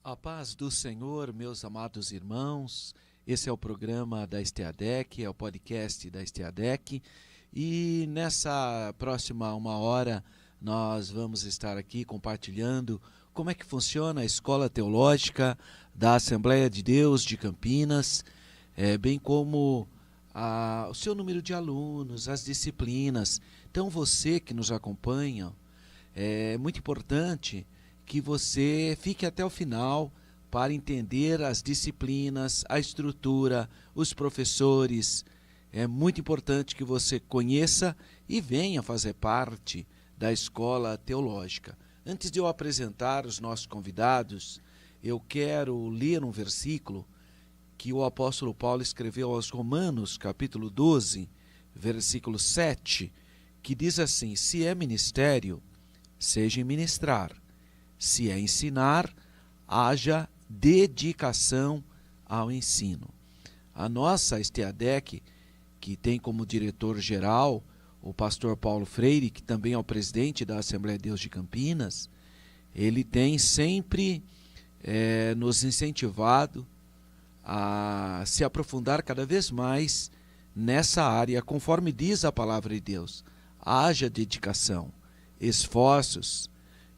A paz do Senhor, meus amados irmãos. Esse é o programa da STADEC, é o podcast da STADEC. E nessa próxima 1 hora nós vamos estar aqui compartilhando como é que funciona a Escola Teológica da Assembleia de Deus de Campinas, bem como o seu número de alunos, as disciplinas. Então você que nos acompanha, é muito importante que você fique até o final para entender as disciplinas, a estrutura, os professores. É muito importante que você conheça e venha fazer parte da Escola Teológica. Antes de eu apresentar os nossos convidados, eu quero ler um versículo que o apóstolo Paulo escreveu aos Romanos, capítulo 12, versículo 7, que diz assim: se é ministério, seja em ministrar. Se é ensinar, haja dedicação ao ensino. A nossa STADEC, que tem como diretor-geral o pastor Paulo Freire, que também é o presidente da Assembleia de Deus de Campinas, ele tem sempre nos incentivado a se aprofundar cada vez mais nessa área, conforme diz a palavra de Deus. Haja dedicação, esforços.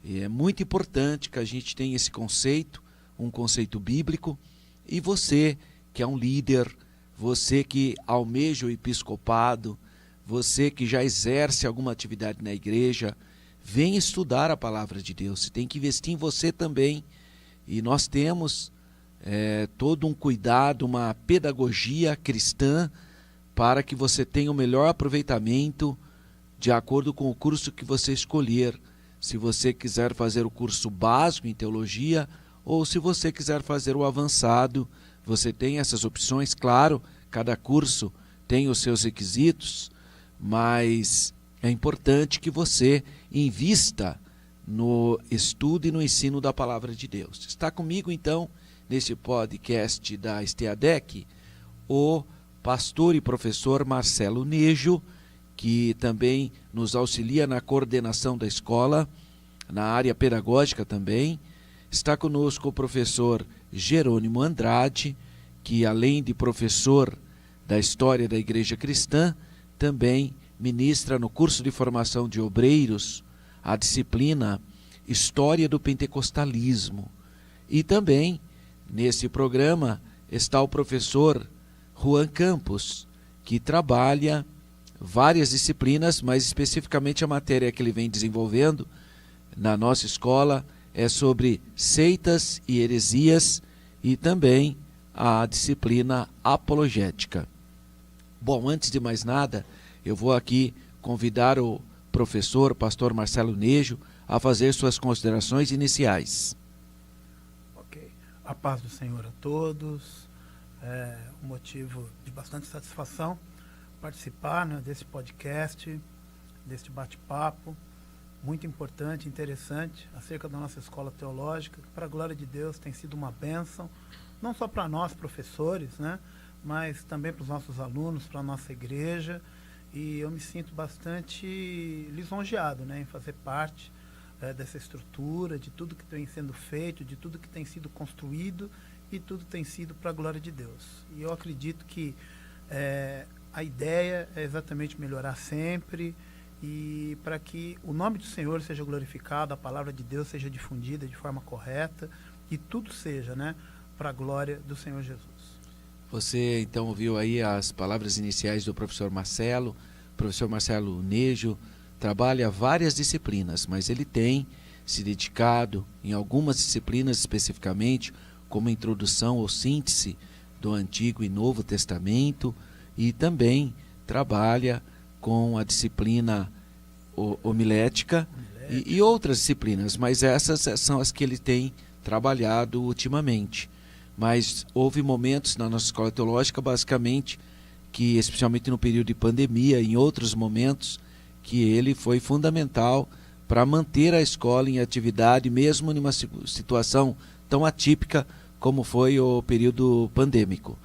E é muito importante que a gente tenha esse conceito, um conceito bíblico, e você que é um líder, você que almeja o episcopado, você que já exerce alguma atividade na igreja, venha estudar a palavra de Deus. Você tem que investir em você também. E nós temos todo um cuidado, uma pedagogia cristã para que você tenha o melhor aproveitamento de acordo com o curso que você escolher. Se você quiser fazer o curso básico em teologia ou se você quiser fazer o avançado, você tem essas opções. Claro, cada curso tem os seus requisitos, mas é importante que você invista no estudo e no ensino da palavra de Deus. Está comigo então, neste podcast da STADEC, o pastor e professor Marcelo Nejo, que também nos auxilia na coordenação da escola, na área pedagógica também. Está conosco o professor Jerônimo Andrade, que além de professor da história da Igreja Cristã, também ministra no curso de formação de obreiros a disciplina História do Pentecostalismo. E também, nesse programa, está o professor Juan Campos, que trabalha várias disciplinas, mas especificamente a matéria que ele vem desenvolvendo na nossa escola é sobre seitas e heresias e também a disciplina apologética. Bom, antes de mais nada, eu vou aqui convidar o professor, pastor Marcelo Nejo, a fazer suas considerações iniciais. Ok. A paz do Senhor a todos. É um motivo de bastante satisfação participar, né, desse podcast, deste bate-papo muito importante, interessante, acerca da nossa escola teológica, que, para a glória de Deus, tem sido uma bênção, não só para nós, professores, né, mas também para os nossos alunos, para a nossa igreja, e eu me sinto bastante lisonjeado, né, em fazer parte dessa estrutura, de tudo que tem sendo feito, de tudo que tem sido construído, e tudo tem sido para a glória de Deus. E eu acredito que a ideia é exatamente melhorar sempre e para que o nome do Senhor seja glorificado, a palavra de Deus seja difundida de forma correta e tudo seja, né, para a glória do Senhor Jesus. Você então ouviu aí as palavras iniciais do professor Marcelo. O professor Marcelo Nejo trabalha várias disciplinas, mas ele tem se dedicado em algumas disciplinas especificamente, como a introdução ou síntese do Antigo e Novo Testamento, e também trabalha com a disciplina homilética e outras disciplinas, mas essas são as que ele tem trabalhado ultimamente. Mas houve momentos na nossa escola teológica, basicamente, que especialmente no período de pandemia, em outros momentos, que ele foi fundamental para manter a escola em atividade, mesmo em uma situação tão atípica como foi o período pandêmico.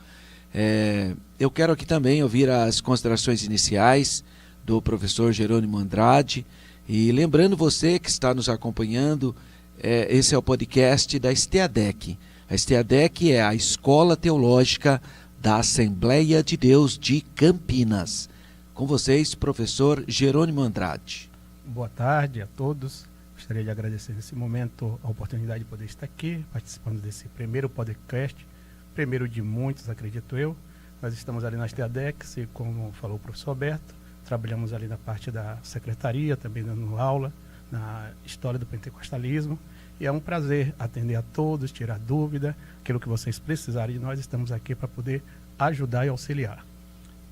Eu quero aqui também ouvir as considerações iniciais do professor Jerônimo Andrade, e lembrando você que está nos acompanhando, esse é o podcast da STADEC. A STADEC é a Escola Teológica da Assembleia de Deus de Campinas. Com vocês, professor Jerônimo Andrade. Boa tarde a todos. Gostaria de agradecer nesse momento a oportunidade de poder estar aqui, participando desse primeiro podcast, primeiro de muitos, acredito eu. Nós estamos ali na STADEC, como falou o professor Alberto, trabalhamos ali na parte da secretaria, também dando aula na história do pentecostalismo. E é um prazer atender a todos, tirar dúvida, aquilo que vocês precisarem de nós, estamos aqui para poder ajudar e auxiliar.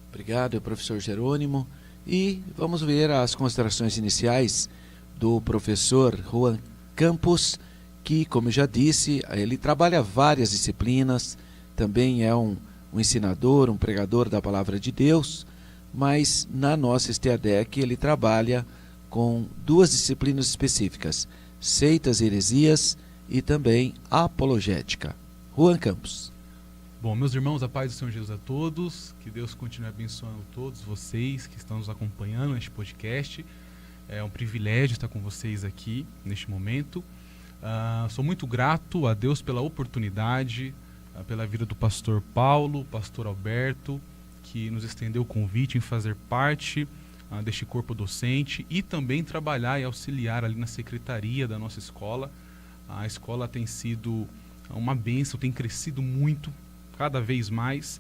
Obrigado, professor Jerônimo. E vamos ver as considerações iniciais do professor Juan Campos, que, como eu já disse, ele trabalha várias disciplinas, também é um ensinador, um pregador da palavra de Deus, mas na nossa STADEC ele trabalha com duas disciplinas específicas, seitas e heresias e também apologética. Juan Campos. Bom, meus irmãos, a paz do Senhor Jesus a todos, que Deus continue abençoando todos vocês que estão nos acompanhando neste podcast. É um privilégio estar com vocês aqui neste momento. Sou muito grato a Deus pela oportunidade, pela vida do pastor Paulo, pastor Alberto, que nos estendeu o convite em fazer parte deste corpo docente e também trabalhar e auxiliar ali na secretaria da nossa escola. A escola tem sido uma bênção, tem crescido muito, cada vez mais,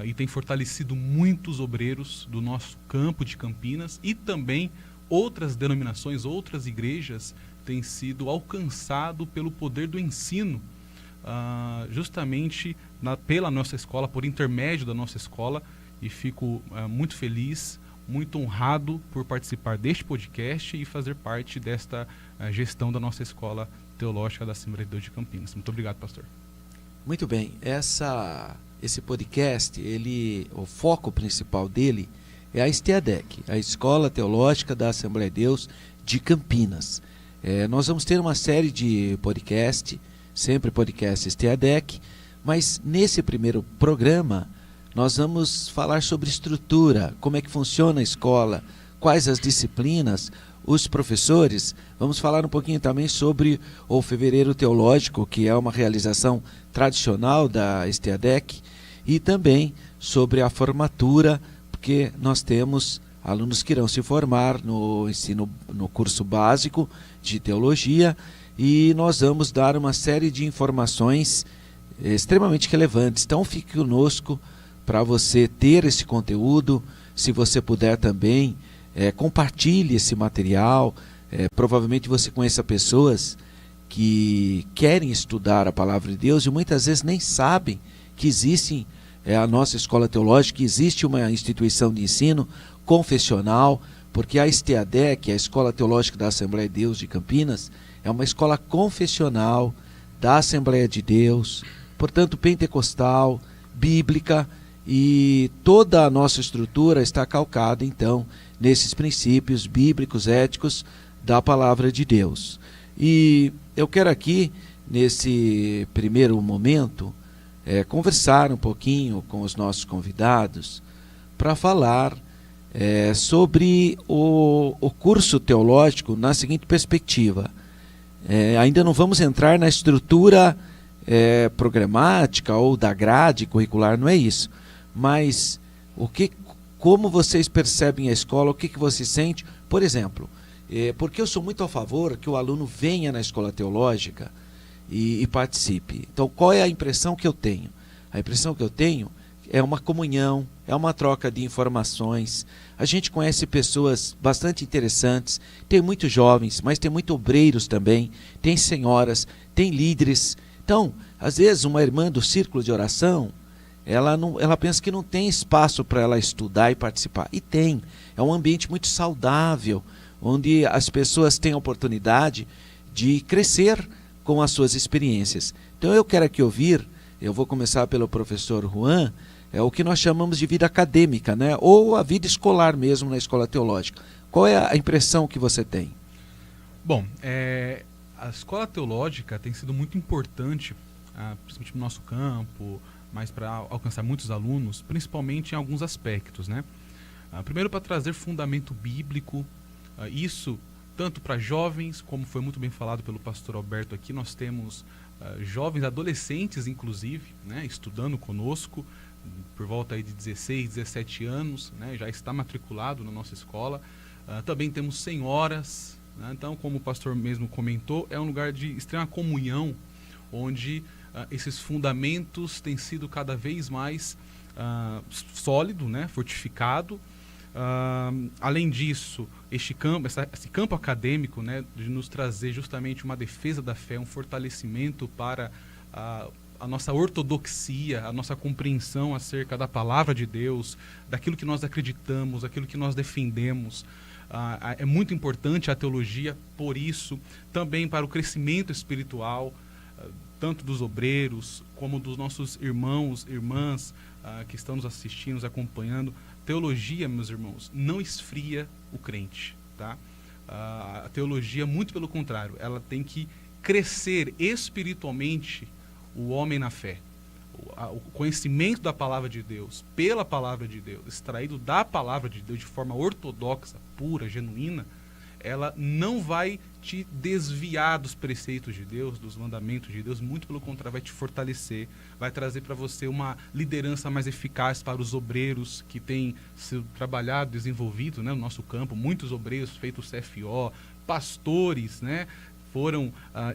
e tem fortalecido muitos obreiros do nosso campo de Campinas e também outras denominações, outras igrejas têm sido alcançado pelo poder do ensino, justamente pela nossa escola, por intermédio da nossa escola, e fico muito feliz, muito honrado por participar deste podcast e fazer parte desta gestão da nossa escola teológica da Assembleia de Deus de Campinas. Muito obrigado, pastor. Muito bem, esse podcast, o foco principal dele é a STADEC, a Escola Teológica da Assembleia de Deus de Campinas. Nós vamos ter uma série de podcast, sempre podcast STADEC, mas nesse primeiro programa nós vamos falar sobre estrutura, como é que funciona a escola, quais as disciplinas, os professores. Vamos falar um pouquinho também sobre o Fevereiro Teológico, que é uma realização tradicional da STADEC, e também sobre a formatura, porque nós temos alunos que irão se formar no curso básico de teologia, e nós vamos dar uma série de informações extremamente relevantes. Então fique conosco para você ter esse conteúdo. Se você puder também, compartilhe esse material. Provavelmente você conheça pessoas que querem estudar a palavra de Deus e muitas vezes nem sabem que existe a nossa escola teológica, que existe uma instituição de ensino confessional, porque a STADEC, a Escola Teológica da Assembleia de Deus de Campinas, é uma escola confessional da Assembleia de Deus, portanto pentecostal, bíblica, e toda a nossa estrutura está calcada então nesses princípios bíblicos, éticos da palavra de Deus. E eu quero aqui, nesse primeiro momento, conversar um pouquinho com os nossos convidados para falar sobre o curso teológico na seguinte perspectiva. Ainda não vamos entrar na estrutura programática ou da grade curricular, não é isso. Mas como vocês percebem a escola, o que você sente? Por exemplo, porque eu sou muito a favor que o aluno venha na escola teológica e participe. Então, qual é a impressão que eu tenho? A impressão que eu tenho é uma comunhão, é uma troca de informações. A gente conhece pessoas bastante interessantes, tem muitos jovens, mas tem muitos obreiros também, tem senhoras, tem líderes. Então, às vezes, uma irmã do círculo de oração, ela pensa que não tem espaço para ela estudar e participar. E tem. É um ambiente muito saudável, onde as pessoas têm a oportunidade de crescer com as suas experiências. Então eu quero aqui ouvir, eu vou começar pelo professor Juan, o que nós chamamos de vida acadêmica, né? Ou a vida escolar mesmo na escola teológica. Qual é a impressão que você tem? Bom, a escola teológica tem sido muito importante, principalmente no nosso campo, mas para alcançar muitos alunos, principalmente em alguns aspectos, né? Primeiro, para trazer fundamento bíblico, isso tanto para jovens, como foi muito bem falado pelo pastor Alberto aqui, nós temos jovens, adolescentes inclusive, né, estudando conosco, por volta aí de 16, 17 anos, né, já está matriculado na nossa escola. Também temos senhoras, né, então, como o pastor mesmo comentou, é um lugar de extrema comunhão, onde esses fundamentos têm sido cada vez mais sólido, né, fortificado. Além disso, esse campo acadêmico, né, de nos trazer justamente uma defesa da fé, um fortalecimento para a nossa ortodoxia, a nossa compreensão acerca da palavra de Deus, daquilo que nós acreditamos, daquilo que nós defendemos. É muito importante a teologia, por isso, também para o crescimento espiritual, tanto dos obreiros, como dos nossos irmãos, irmãs, que estão nos assistindo, nos acompanhando. Teologia, meus irmãos, não esfria o crente, tá? A teologia, muito pelo contrário, ela tem que crescer espiritualmente o homem na fé. O conhecimento da palavra de Deus, pela palavra de Deus, extraído da palavra de Deus de forma ortodoxa, pura, genuína, ela não vai te desviar dos preceitos de Deus, dos mandamentos de Deus, muito pelo contrário, vai te fortalecer, vai trazer para você uma liderança mais eficaz para os obreiros que têm sido trabalhado, desenvolvido, né, no nosso campo, muitos obreiros feitos CFO, pastores, né, foram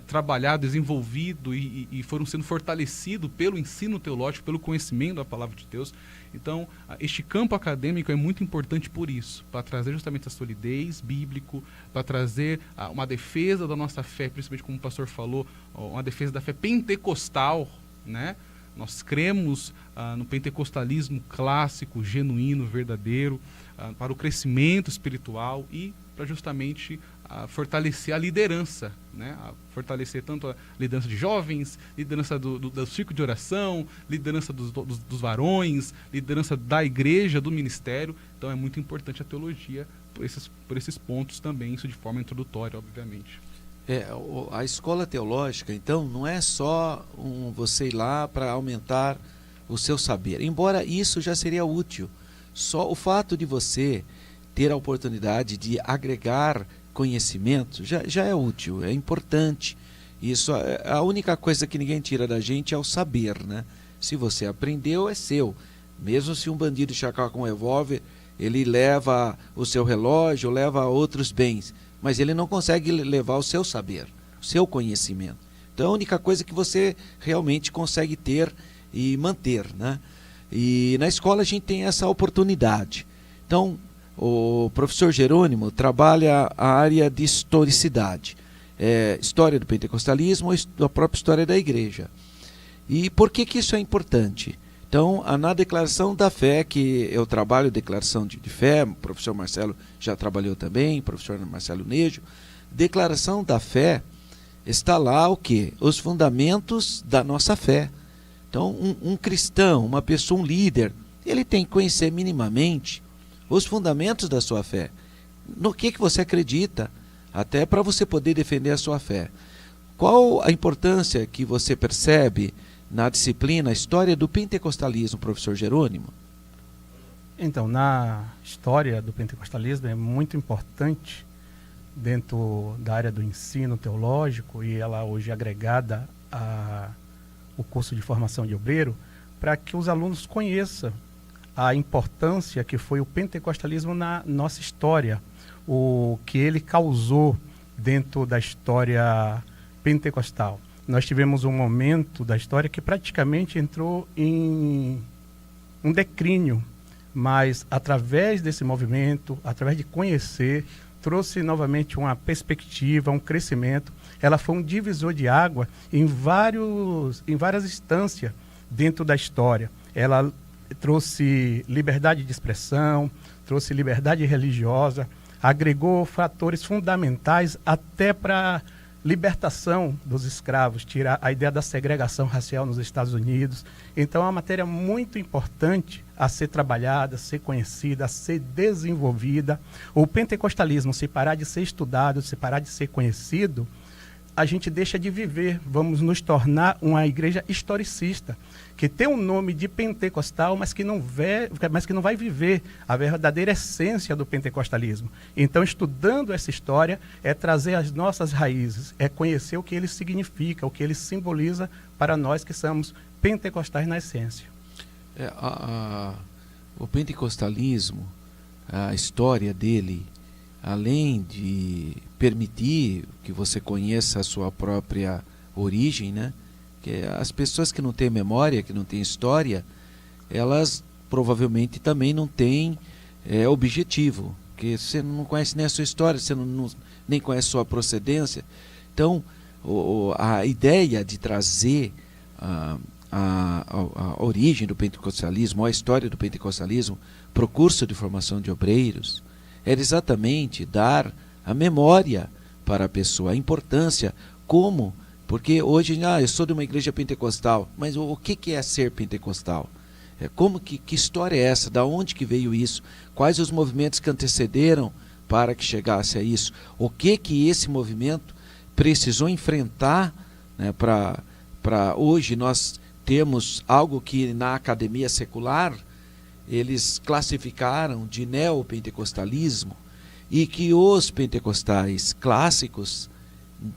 trabalhados, desenvolvidos e foram sendo fortalecidos pelo ensino teológico, pelo conhecimento da palavra de Deus. Então, este campo acadêmico é muito importante por isso, para trazer justamente a solidez bíblico, para trazer uma defesa da nossa fé, principalmente como o pastor falou, uma defesa da fé pentecostal, né? Nós cremos no pentecostalismo clássico, genuíno, verdadeiro, para o crescimento espiritual e para justamente fortalecer a liderança, né? Fortalecer tanto a liderança de jovens, liderança do círculo de oração, liderança dos varões, liderança da igreja, do ministério. Então é muito importante a teologia por esses pontos também, isso de forma introdutória, obviamente. A escola teológica, então, não é só você ir lá para aumentar o seu saber, embora isso já seria útil. Só o fato de você ter a oportunidade de agregar conhecimento já é útil, é importante. Isso, a única coisa que ninguém tira da gente é o saber, né? Se você aprendeu, é seu. Mesmo se um bandido chegar com um revólver, ele leva o seu relógio, leva outros bens, mas ele não consegue levar o seu saber, o seu conhecimento. Então a única coisa que você realmente consegue ter e manter, né? E na escola a gente tem essa oportunidade. Então, o professor Jerônimo trabalha a área de historicidade, história do pentecostalismo, a própria história da igreja. E por que isso é importante? Então, na declaração da fé, que eu trabalho declaração de fé, o professor Marcelo já trabalhou também, o professor Marcelo Nejo, declaração da fé, está lá o quê? Os fundamentos da nossa fé. Então, um cristão, uma pessoa, um líder, ele tem que conhecer minimamente os fundamentos da sua fé. No que você acredita, até para você poder defender a sua fé. Qual a importância que você percebe na disciplina História do Pentecostalismo, professor Jerônimo? Então, na história do pentecostalismo é muito importante, dentro da área do ensino teológico, e ela hoje é agregada ao curso de formação de obreiro, para que os alunos conheçam a importância que foi o pentecostalismo na nossa história, o que ele causou dentro da história pentecostal. Nós tivemos um momento da história que praticamente entrou em um declínio, mas através desse movimento, através de conhecer, trouxe novamente uma perspectiva, um crescimento. Ela foi um divisor de água em várias instâncias dentro da história. Ela trouxe liberdade de expressão, trouxe liberdade religiosa, agregou fatores fundamentais até para libertação dos escravos, tirar a ideia da segregação racial nos Estados Unidos. Então é uma matéria muito importante a ser trabalhada, a ser conhecida, a ser desenvolvida. O pentecostalismo, se parar de ser estudado, se parar de ser conhecido, a gente deixa de viver, vamos nos tornar uma igreja historicista, que tem um nome de pentecostal, mas que não vai viver a verdadeira essência do pentecostalismo. Então, estudando essa história, é trazer as nossas raízes, é conhecer o que ele significa, o que ele simboliza para nós que somos pentecostais na essência. O pentecostalismo, a história dele, além de permitir que você conheça a sua própria origem, né? Que as pessoas que não têm memória, que não têm história, elas provavelmente também não têm objetivo, porque você não conhece nem a sua história, você nem conhece a sua procedência. Então, a ideia de trazer a origem do pentecostalismo, a história do pentecostalismo, para o curso de formação de obreiros, era exatamente dar a memória para a pessoa, a importância, como, porque hoje, eu sou de uma igreja pentecostal, mas o que é ser pentecostal? Que história é essa? Da onde que veio isso? Quais os movimentos que antecederam para que chegasse a isso? O que esse movimento precisou enfrentar, né, para hoje nós temos algo que na academia secular eles classificaram de neopentecostalismo, e que os pentecostais clássicos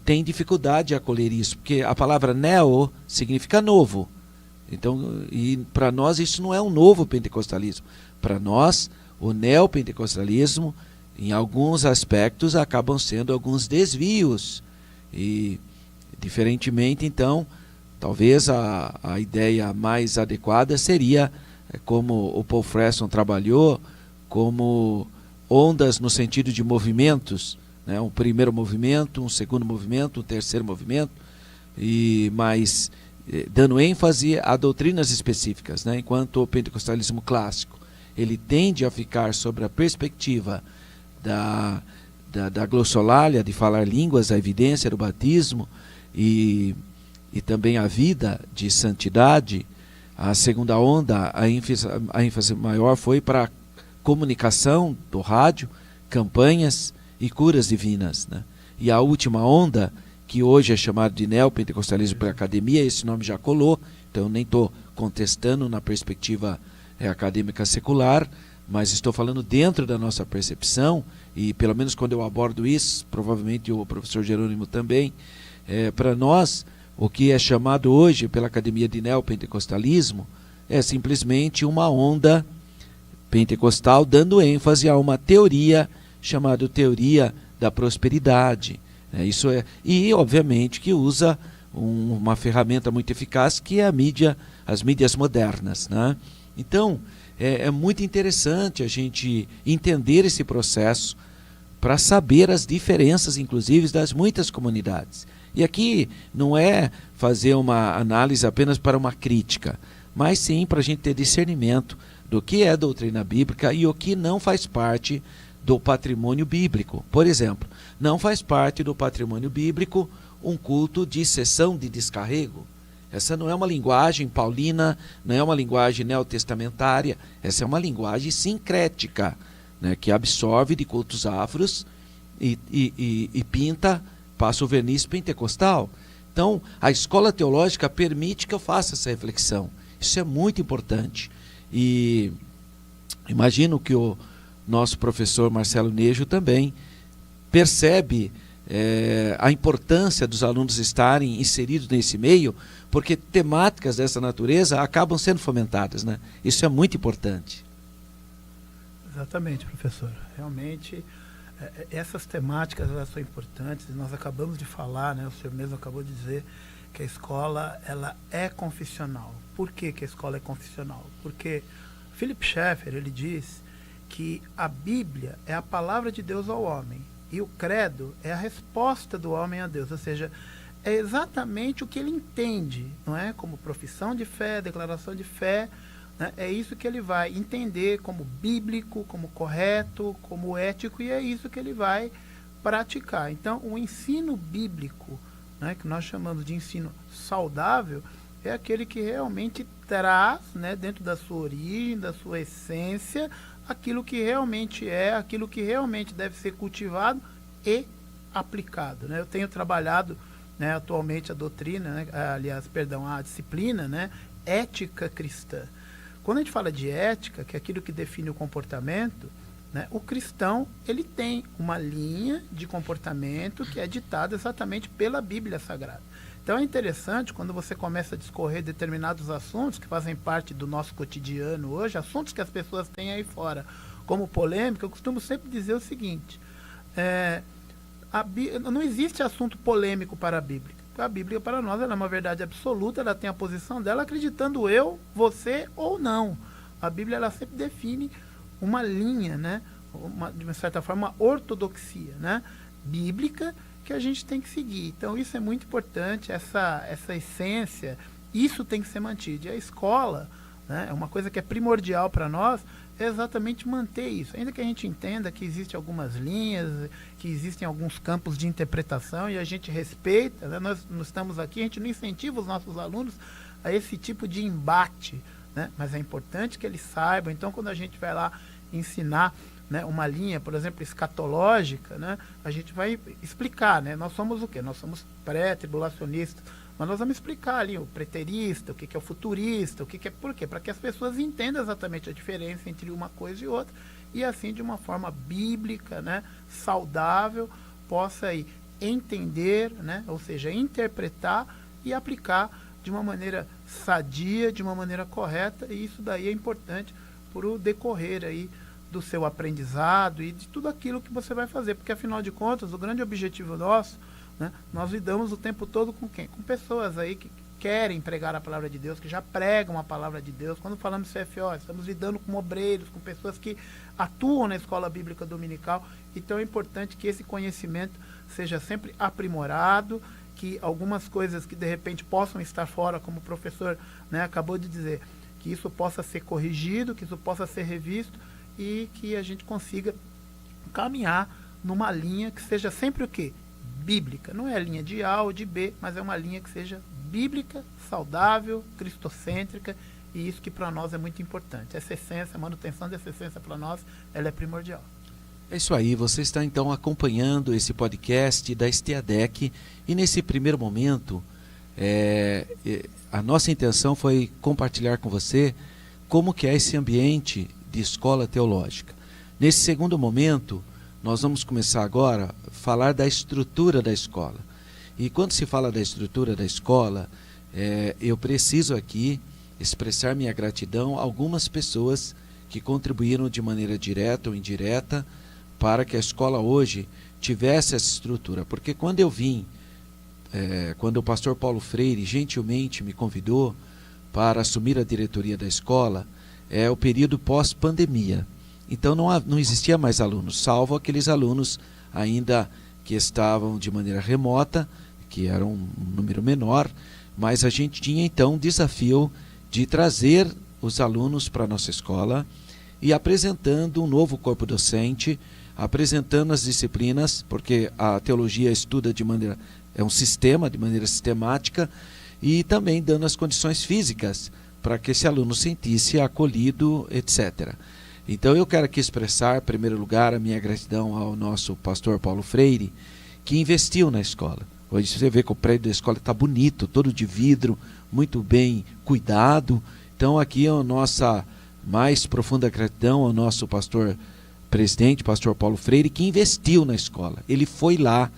têm dificuldade de acolher isso, porque a palavra neo significa novo. Então, e para nós isso não é um novo pentecostalismo. Para nós, o neopentecostalismo, em alguns aspectos, acabam sendo alguns desvios. E, diferentemente, então, talvez a ideia mais adequada seria, como o Paul Freston trabalhou, como ondas no sentido de movimentos, né? Um primeiro movimento, um segundo movimento, um terceiro movimento, mas dando ênfase a doutrinas específicas, né? Enquanto o pentecostalismo clássico ele tende a ficar sobre a perspectiva da glossolalia, de falar línguas, a evidência do batismo e também a vida de santidade. A segunda onda, a ênfase maior foi para a comunicação do rádio, campanhas e curas divinas, né? E a última onda, que hoje é chamada de neopentecostalismo pela academia, esse nome já colou, então eu nem estou contestando na perspectiva acadêmica secular, mas estou falando dentro da nossa percepção, e pelo menos quando eu abordo isso, provavelmente o professor Jerônimo também, para nós, o que é chamado hoje pela academia de neopentecostalismo é simplesmente uma onda pentecostal dando ênfase a uma teoria chamada teoria da prosperidade. Isso e, obviamente, que usa uma ferramenta muito eficaz que é as mídias modernas, né? Então, é muito interessante a gente entender esse processo para saber as diferenças, inclusive, das muitas comunidades. E aqui não é fazer uma análise apenas para uma crítica, mas sim para a gente ter discernimento do que é doutrina bíblica e o que não faz parte do patrimônio bíblico. Por exemplo, não faz parte do patrimônio bíblico um culto de sessão de descarrego. Essa não é uma linguagem paulina, não é uma linguagem neotestamentária, essa é uma linguagem sincrética, né, que absorve de cultos afros e pinta, passa o verniz pentecostal. Então, a escola teológica permite que eu faça essa reflexão. Isso é muito importante. E imagino que o nosso professor Marcelo Nejo também percebe a importância dos alunos estarem inseridos nesse meio, porque temáticas dessa natureza acabam sendo fomentadas, né? Isso é muito importante. Exatamente, professor. Realmente, essas temáticas elas são importantes. Nós acabamos de falar, né? O senhor mesmo acabou de dizer que a escola ela é confessional. Por que a escola é confessional? Porque Philip Schaeffer ele diz que a Bíblia é a palavra de Deus ao homem e o credo é a resposta do homem a Deus, ou seja, é exatamente o que ele entende, não é? Como profissão de fé, declaração de fé, né? É isso que ele vai entender como bíblico, como correto, como ético, e é isso que ele vai praticar. Então, o ensino bíblico, né, que nós chamamos de ensino saudável, é aquele que realmente traz, né, dentro da sua origem, da sua essência, aquilo que realmente é, aquilo que realmente deve ser cultivado e aplicado, né? Eu tenho trabalhado né, atualmente a doutrina, né, a disciplina, né, ética cristã. Quando a gente fala de ética, que é aquilo que define o comportamento, né, o cristão ele tem uma linha de comportamento que é ditada exatamente pela Bíblia Sagrada. Então é interessante quando você começa a discorrer determinados assuntos que fazem parte do nosso cotidiano hoje, assuntos que as pessoas têm aí fora como polêmica. Eu costumo sempre dizer o seguinte, não existe assunto polêmico para a Bíblia. A Bíblia para nós ela é uma verdade absoluta, ela tem a posição dela, acreditando eu, você ou não. A Bíblia ela sempre define uma linha, né? De uma certa forma, uma ortodoxia, né? Bíblica que a gente tem que seguir. Então isso é muito importante, essa essência, isso tem que ser mantido. E a escola, né, é uma coisa que é primordial para nós, é exatamente manter isso. Ainda que a gente entenda que existem algumas linhas, que existem alguns campos de interpretação e a gente respeita, né? Nós não estamos aqui, a gente não incentiva os nossos alunos a esse tipo de embate, né? Mas é importante que eles saibam. Então, quando a gente vai lá ensinar, né, uma linha, por exemplo, escatológica, né, a gente vai explicar, né? Nós somos o quê? Nós somos pré-tribulacionistas. Mas nós vamos explicar ali o preterista, o que é o futurista, o que é... Por quê? Para que as pessoas entendam exatamente a diferença entre uma coisa e outra e assim, de uma forma bíblica, né, saudável, possa aí entender, né, ou seja, interpretar e aplicar de uma maneira sadia, de uma maneira correta, e isso daí é importante para o decorrer aí do seu aprendizado e de tudo aquilo que você vai fazer, porque afinal de contas, o grande objetivo nosso, né, nós lidamos o tempo todo com quem? Com pessoas aí que querem pregar a palavra de Deus, que já pregam a palavra de Deus. Quando falamos CFO, estamos lidando com obreiros, com pessoas que atuam na escola bíblica dominical. Então é importante que esse conhecimento seja sempre aprimorado, que algumas coisas que de repente possam estar fora, como o professor, né, acabou de dizer, que isso possa ser corrigido, que isso possa ser revisto e que a gente consiga caminhar numa linha que seja sempre o quê? Bíblica. Não é a linha de A ou de B, mas é uma linha que seja bíblica, saudável, cristocêntrica, e isso que para nós é muito importante. Essa essência, a manutenção dessa essência para nós, ela é primordial. É isso aí, você está então acompanhando esse podcast da STADEC e nesse primeiro momento a nossa intenção foi compartilhar com você como que é esse ambiente de escola teológica. Nesse segundo momento, nós vamos começar agora a falar da estrutura da escola. E quando se fala da estrutura da escola, eu preciso aqui expressar minha gratidão a algumas pessoas que contribuíram de maneira direta ou indireta para que a escola hoje tivesse essa estrutura. Porque quando eu vim, quando o pastor Paulo Freire gentilmente me convidou para assumir a diretoria da escola, é o período pós-pandemia. Então não existia mais alunos, salvo aqueles alunos ainda que estavam de maneira remota, que era um número menor, mas a gente tinha então o desafio de trazer os alunos para a nossa escola e apresentando um novo corpo docente, apresentando as disciplinas, porque a teologia estuda é um sistema, de maneira sistemática, e também dando as condições físicas para que esse aluno sentisse acolhido, etc. Então eu quero aqui expressar, em primeiro lugar, a minha gratidão ao nosso pastor Paulo Freire, que investiu na escola. Hoje você vê que o prédio da escola está bonito, todo de vidro, muito bem cuidado. Então aqui é a nossa mais profunda gratidão ao nosso pastor presidente, pastor Paulo Freire, que investiu na escola. Ele foi lá,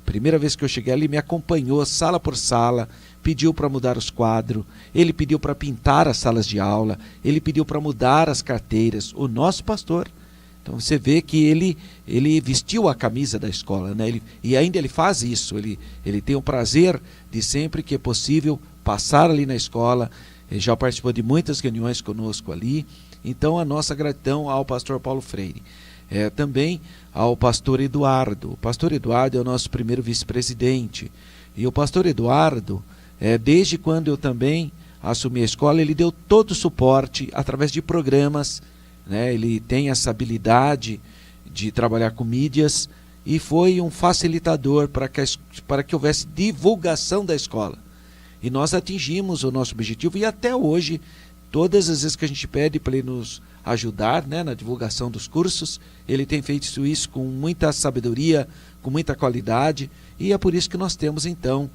primeira vez que eu cheguei, ele me acompanhou sala por sala, pediu para mudar os quadros, ele pediu para pintar as salas de aula, ele pediu para mudar as carteiras, o nosso pastor. Então você vê que ele vestiu a camisa da escola, né? E ainda ele faz isso, ele tem o prazer de sempre que é possível passar ali na escola, ele já participou de muitas reuniões conosco ali. Então a nossa gratidão ao pastor Paulo Freire. Também ao pastor Eduardo. O pastor Eduardo é o nosso primeiro vice-presidente. E o pastor Eduardo, desde quando eu também assumi a escola, ele deu todo o suporte através de programas, né? Ele tem essa habilidade de trabalhar com mídias e foi um facilitador para que houvesse divulgação da escola. E nós atingimos o nosso objetivo e até hoje, todas as vezes que a gente pede para ele nos ajudar, né, na divulgação dos cursos, ele tem feito isso com muita sabedoria, com muita qualidade, e é por isso que nós temos então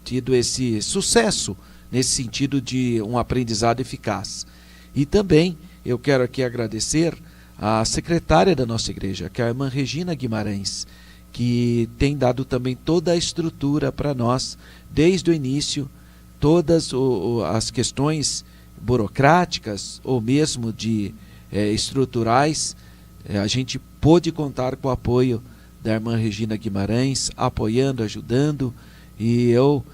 tido esse sucesso nesse sentido de um aprendizado eficaz. E também eu quero aqui agradecer a secretária da nossa igreja, que é a irmã Regina Guimarães, que tem dado também toda a estrutura para nós, desde o início, todas as questões burocráticas ou mesmo de estruturais, a gente pôde contar com o apoio da irmã Regina Guimarães, apoiando, ajudando, e eu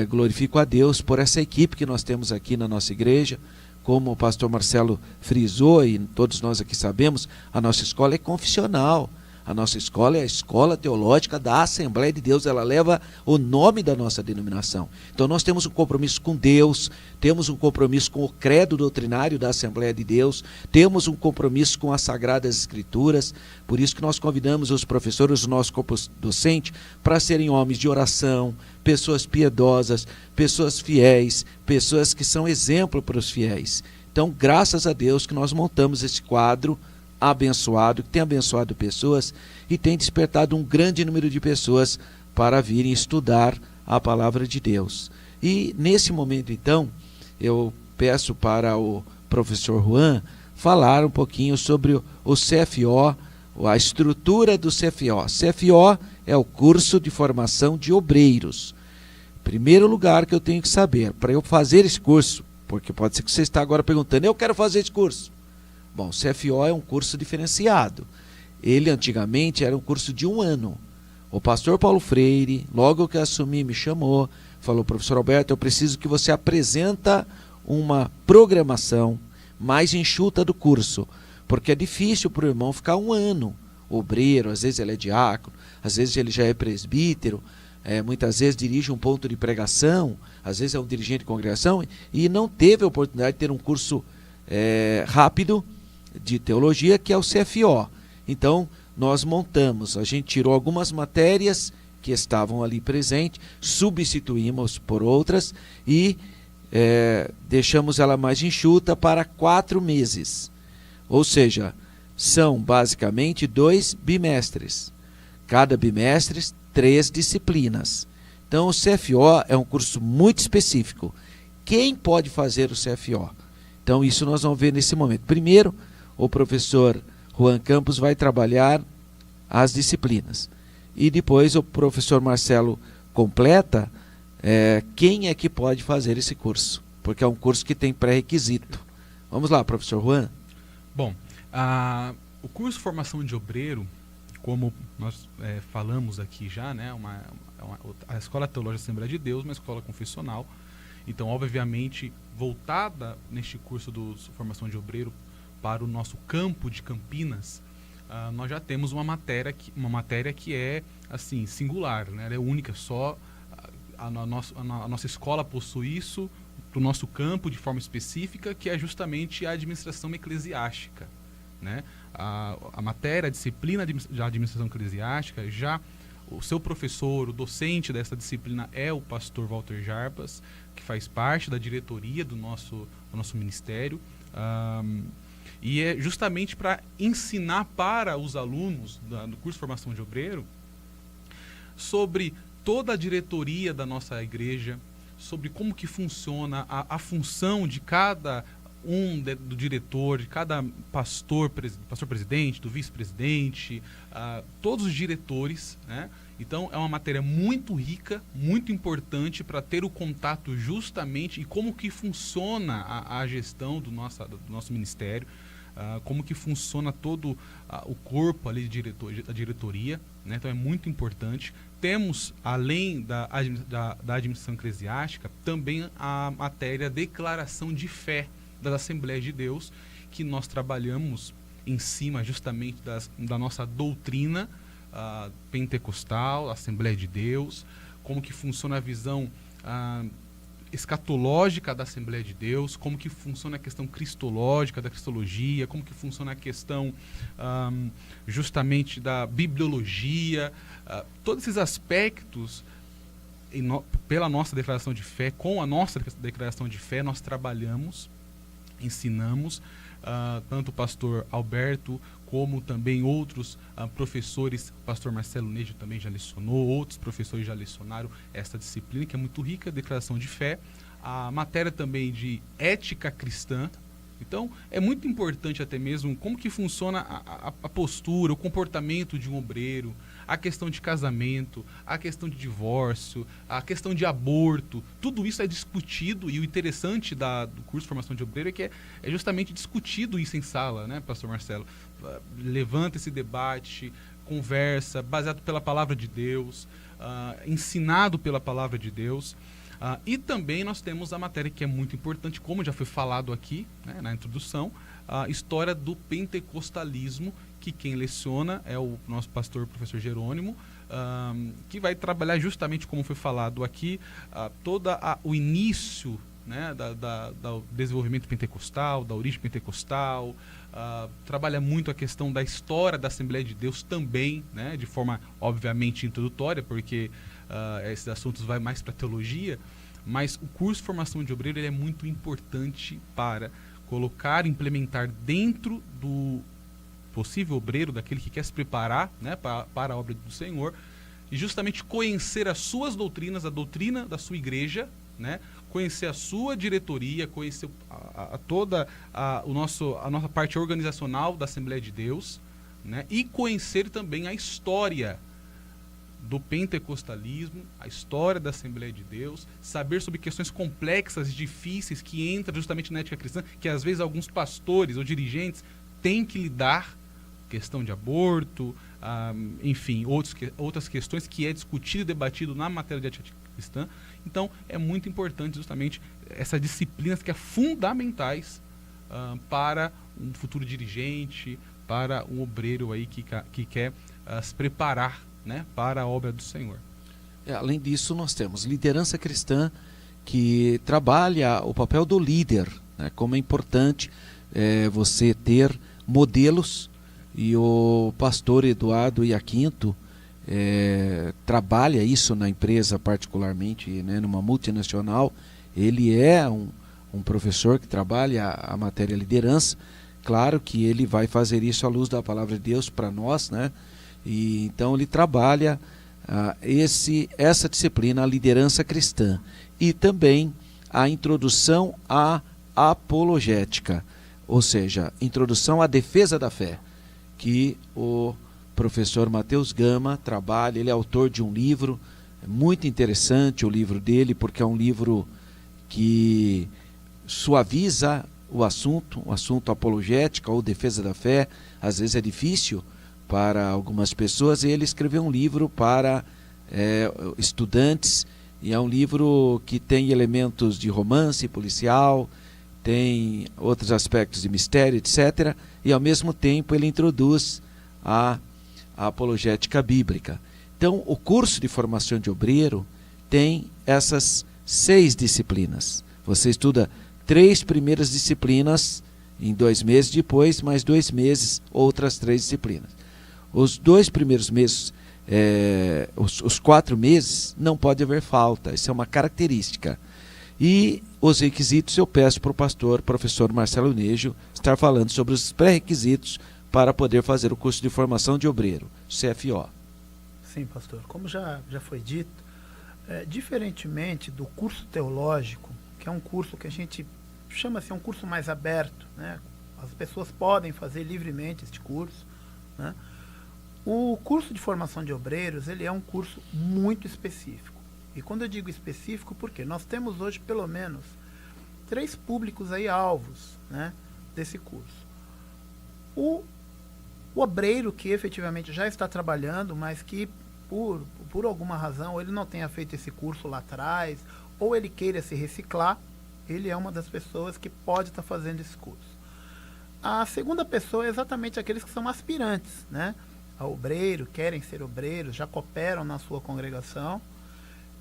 glorifico a Deus por essa equipe que nós temos aqui na nossa igreja. Como o pastor Marcelo frisou, e todos nós aqui sabemos, a nossa escola é confessional. A nossa escola é a Escola Teológica da Assembleia de Deus, ela leva o nome da nossa denominação. Então nós temos um compromisso com Deus, temos um compromisso com o credo doutrinário da Assembleia de Deus, temos um compromisso com as Sagradas Escrituras, por isso que nós convidamos os professores, o nosso corpo docente, para serem homens de oração, pessoas piedosas, pessoas fiéis, pessoas que são exemplo para os fiéis. Então, graças a Deus que nós montamos esse quadro abençoado, que tem abençoado pessoas e tem despertado um grande número de pessoas para virem estudar a palavra de Deus. E nesse momento, então, eu peço para o professor Juan falar um pouquinho sobre o CFO, a estrutura do CFO. CFO é o curso de formação de obreiros. Primeiro lugar que eu tenho que saber, para eu fazer esse curso, porque pode ser que você está agora perguntando, eu quero fazer esse curso. Bom, o CFO é um curso diferenciado. Ele antigamente era um curso de 1 ano. O pastor Paulo Freire, logo que eu assumi, me chamou, falou, professor Alberto, eu preciso que você apresenta uma programação mais enxuta do curso, porque é difícil para o irmão ficar 1 ano obreiro, às vezes ele é diácono, às vezes ele já é presbítero, muitas vezes dirige um ponto de pregação, às vezes é um dirigente de congregação, e não teve a oportunidade de ter um curso rápido de teologia, que é o CFO. Então, nós montamos, a gente tirou algumas matérias que estavam ali presentes, substituímos por outras e deixamos ela mais enxuta para 4 meses. Ou seja, são basicamente 2 bimestres. Cada bimestre, 3 disciplinas. Então, o CFO é um curso muito específico. Quem pode fazer o CFO? Então, isso nós vamos ver nesse momento. Primeiro, o professor Juan Campos vai trabalhar as disciplinas. E depois o professor Marcelo completa quem é que pode fazer esse curso, porque é um curso que tem pré-requisito. Vamos lá, professor Juan. Bom, o curso de formação de obreiro, como nós falamos aqui já, né, a Escola Teológica da Assembleia de Deus, uma escola confessional, então, obviamente, voltada neste curso de formação de obreiro para o nosso campo de Campinas, nós já temos uma matéria que é assim, singular, né? Ela é única, só a nossa escola possui isso para o nosso campo de forma específica, que é justamente a administração eclesiástica, né? A matéria, a disciplina de administração eclesiástica, já o seu professor, o docente dessa disciplina é o pastor Walter Jarbas, que faz parte da diretoria do nosso ministério, e é justamente para ensinar para os alunos do curso de formação de obreiro sobre toda a diretoria da nossa igreja, sobre como que funciona a função de cada do diretor, de cada pastor presidente, do vice-presidente, todos os diretores, né? Então é uma matéria muito rica, muito importante para ter o contato justamente e como que funciona a gestão do nosso ministério, como que funciona todo o corpo ali da diretoria, né? Então é muito importante. Temos, além da administração eclesiástica, também a matéria declaração de fé das Assembleias de Deus, que nós trabalhamos em cima justamente da nossa doutrina pentecostal, Assembleia de Deus, como que funciona a visão escatológica da Assembleia de Deus, como que funciona a questão cristológica da cristologia, como que funciona a questão justamente da bibliologia, todos esses aspectos, pela nossa declaração de fé, com a nossa declaração de fé, nós trabalhamos ensinamos, tanto o pastor Alberto como também outros professores, o pastor Marcelo Nejo também já lecionou, outros professores já lecionaram essa disciplina, que é muito rica, declaração de fé, a matéria também de ética cristã. Então, é muito importante até mesmo como que funciona a postura, o comportamento de um obreiro, a questão de casamento, a questão de divórcio, a questão de aborto, tudo isso é discutido, e o interessante do curso de formação de obreiro é que é justamente discutido isso em sala, né, pastor Marcelo? Levanta esse debate, conversa, baseado pela palavra de Deus, ensinado pela palavra de Deus. E também nós temos a matéria que é muito importante, como já foi falado aqui, né, na introdução, a história do pentecostalismo, que quem leciona é o nosso pastor, professor Jerônimo, que vai trabalhar justamente, como foi falado aqui, todo o início, né, do desenvolvimento pentecostal, da origem pentecostal, trabalha muito a questão da história da Assembleia de Deus também, né, de forma obviamente introdutória, porque esses assuntos vai mais para teologia, mas o curso de formação de obreiro ele é muito importante para colocar, implementar dentro do possível obreiro, daquele que quer se preparar, né, para a obra do Senhor, e justamente conhecer as suas doutrinas, a doutrina da sua igreja, né, conhecer a sua diretoria, conhecer toda a nossa parte organizacional da Assembleia de Deus, né, e conhecer também a história do pentecostalismo, a história da Assembleia de Deus, saber sobre questões complexas e difíceis que entram justamente na ética cristã, que às vezes alguns pastores ou dirigentes têm que lidar, questão de aborto, enfim, outras questões que é discutido e debatido na matéria de ética cristã. Então, é muito importante justamente essas disciplinas que são fundamentais para um futuro dirigente, para um obreiro aí que quer se preparar, né, para a obra do Senhor. Além disso, nós temos liderança cristã, que trabalha o papel do líder, né, como é importante você ter modelos, e o pastor Eduardo Iaquinto trabalha isso na empresa particularmente, né, numa multinacional. Ele é um professor que trabalha a matéria liderança. Claro que ele vai fazer isso à luz da palavra de Deus para nós, né? E então ele trabalha essa disciplina, a liderança cristã, e também a introdução à apologética, ou seja, introdução à defesa da fé, que o professor Matheus Gama trabalha. Ele é autor de um livro muito interessante, o livro dele, porque é um livro que suaviza o assunto apologética ou defesa da fé. Às vezes é difícil para algumas pessoas, e ele escreveu um livro para estudantes, e é um livro que tem elementos de romance policial, tem outros aspectos de mistério, etc., e ao mesmo tempo ele introduz a apologética bíblica. Então, o curso de formação de obreiro tem essas 6 disciplinas. Você estuda 3 primeiras disciplinas em 2 meses, depois mais 2 meses, outras 3 disciplinas. Os 2 primeiros meses, os 4 meses, não pode haver falta. Isso é uma característica. E os requisitos eu peço para o pastor, professor Marcelo Nejo, estar falando sobre os pré-requisitos para poder fazer o curso de formação de obreiro, CFO. Sim, pastor. Como já foi dito, diferentemente do curso teológico, que é um curso que a gente chama assim, um curso mais aberto, né? As pessoas podem fazer livremente este curso, né? O curso de formação de obreiros, ele é um curso muito específico. E quando eu digo específico, por quê? Nós temos hoje pelo menos 3 públicos aí alvos, né, desse curso. O obreiro que efetivamente já está trabalhando, mas que por alguma razão ele não tenha feito esse curso lá atrás, ou ele queira se reciclar, ele é uma das pessoas que pode estar fazendo esse curso. A segunda pessoa é exatamente aqueles que são aspirantes, né, a obreiro, querem ser obreiros, já cooperam na sua congregação.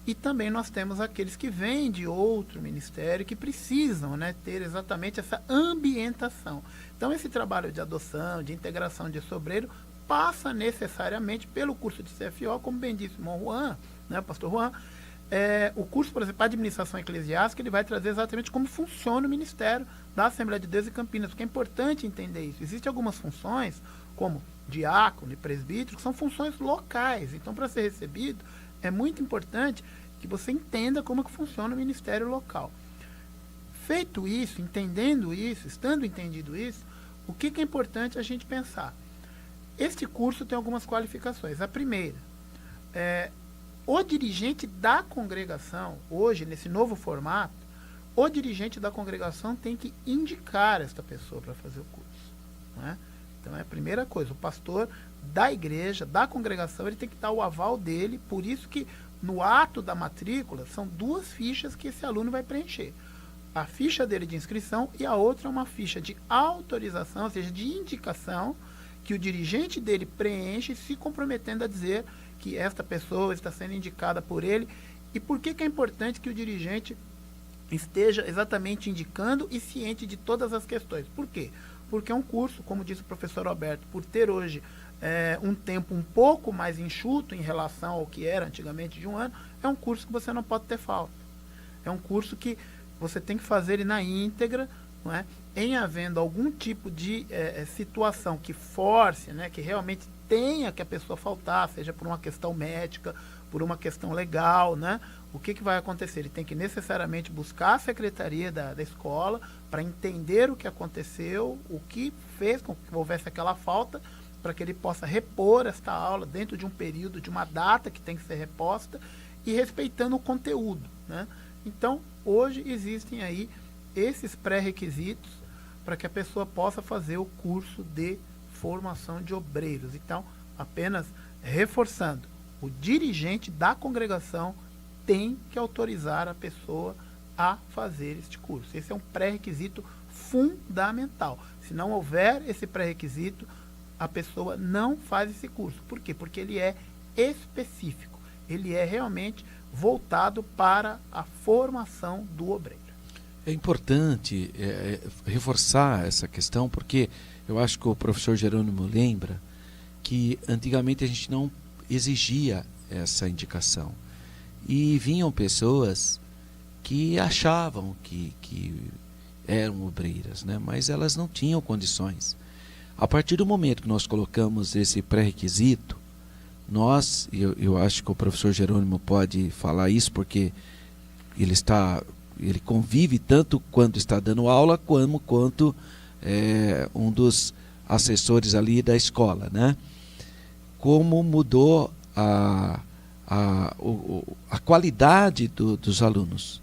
E também nós temos aqueles que vêm de outro ministério, que precisam, né, ter exatamente essa ambientação. Então, esse trabalho de adoção, de integração de obreiro, passa necessariamente pelo curso de CFO, como bem disse o irmão Juan, né, pastor Juan, o curso, por exemplo, Administração Eclesiástica, ele vai trazer exatamente como funciona o ministério da Assembleia de Deus em Campinas, porque é importante entender isso. Existem algumas funções, como diácono e presbítero, que são funções locais. Então, para ser recebido, é muito importante que você entenda como que funciona o ministério local. Feito isso, entendendo isso, estando entendido isso, o que é importante a gente pensar? Este curso tem algumas qualificações. A primeira, o dirigente da congregação, hoje, nesse novo formato, o dirigente da congregação tem que indicar esta pessoa para fazer o curso, né? Então, é a primeira coisa. O pastor da igreja, da congregação, ele tem que dar o aval dele. Por isso que, no ato da matrícula, são 2 fichas que esse aluno vai preencher. A ficha dele de inscrição e a outra é uma ficha de autorização, ou seja, de indicação, que o dirigente dele preenche, se comprometendo a dizer que esta pessoa está sendo indicada por ele. E por que é importante que o dirigente esteja exatamente indicando e ciente de todas as questões? Por quê? Porque é um curso, como disse o professor Alberto, por ter hoje um tempo um pouco mais enxuto em relação ao que era antigamente de um ano, é um curso que você não pode ter falta. É um curso que você tem que fazer ele na íntegra, não é? Em havendo algum tipo de situação que force, né, que realmente tenha que a pessoa faltar, seja por uma questão médica, por uma questão legal, né? O que vai acontecer? Ele tem que necessariamente buscar a secretaria da escola para entender o que aconteceu, o que fez com que houvesse aquela falta, para que ele possa repor esta aula dentro de um período, de uma data que tem que ser reposta e respeitando o conteúdo, né? Então, hoje existem aí esses pré-requisitos para que a pessoa possa fazer o curso de formação de obreiros. Então, apenas reforçando, o dirigente da congregação tem que autorizar a pessoa a fazer este curso. Esse é um pré-requisito fundamental. Se não houver esse pré-requisito, a pessoa não faz esse curso. Por quê? Porque ele é específico. Ele é realmente voltado para a formação do obreiro. É importante reforçar essa questão, porque eu acho que o professor Jerônimo lembra que antigamente a gente não exigia essa indicação. E vinham pessoas que achavam que eram obreiras, né? Mas elas não tinham condições. A partir do momento que nós colocamos esse pré-requisito, eu acho que o professor Jerônimo pode falar isso, porque ele convive tanto quando está dando aula, quanto um dos assessores ali da escola, né? Como mudou a qualidade dos alunos,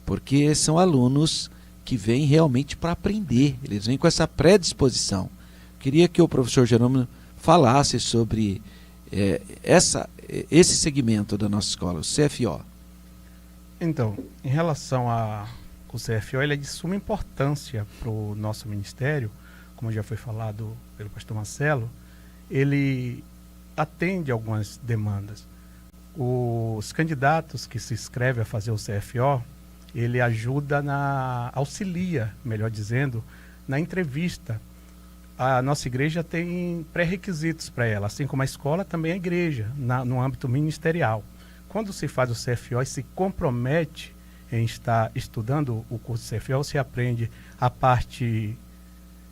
porque são alunos que vêm realmente para aprender, eles vêm com essa predisposição. Queria que o professor Jerônimo falasse sobre esse segmento da nossa escola, o CFO. Então, em relação ao CFO, ele é de suma importância para o nosso ministério, como já foi falado pelo pastor Marcelo. Ele atende algumas demandas. Os candidatos que se inscrevem a fazer o CFO, ele auxilia, melhor dizendo, na entrevista. A nossa igreja tem pré-requisitos para ela, assim como a escola, também a igreja, no âmbito ministerial. Quando se faz o CFO e se compromete em estar estudando o curso de CFO, se aprende a parte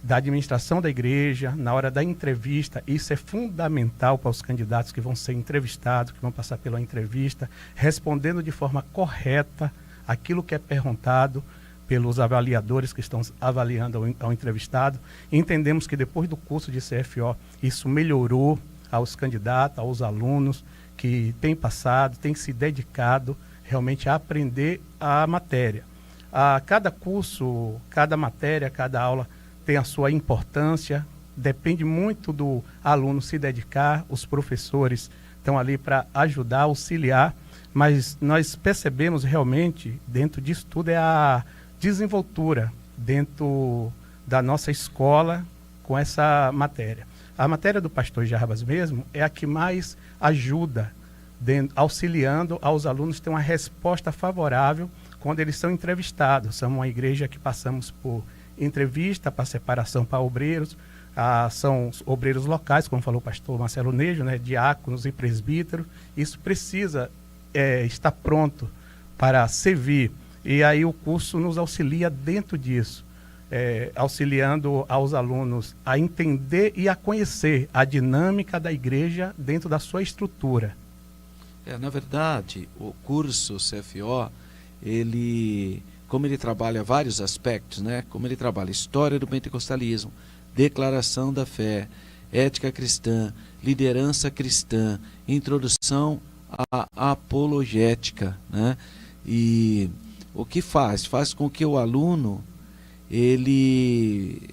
da administração da igreja, na hora da entrevista. Isso é fundamental para os candidatos que vão ser entrevistados, que vão passar pela entrevista, respondendo de forma correta aquilo que é perguntado pelos avaliadores que estão avaliando ao entrevistado. Entendemos que depois do curso de CFO, isso melhorou aos candidatos, aos alunos que têm passado, têm se dedicado realmente a aprender a matéria. Cada curso, cada matéria, cada aula tem a sua importância, depende muito do aluno se dedicar, os professores estão ali para ajudar, auxiliar, mas nós percebemos realmente, dentro disso tudo, é a desenvoltura dentro da nossa escola com essa matéria. A matéria do pastor Jarbas mesmo é a que mais ajuda, auxiliando aos alunos ter uma resposta favorável quando eles são entrevistados. Somos uma igreja que passamos por entrevista para separação para obreiros, são obreiros locais, como falou o pastor Marcelo Nejo, né, diáconos e presbíteros. Isso precisa está pronto para servir. E aí o curso nos auxilia dentro disso, auxiliando aos alunos a entender e a conhecer a dinâmica da igreja dentro da sua estrutura. Na verdade, o curso CFO, como ele trabalha vários aspectos, né? Como ele trabalha história do pentecostalismo, declaração da fé, ética cristã, liderança cristã, introdução à apologética, né? E o que faz? Faz com que o aluno,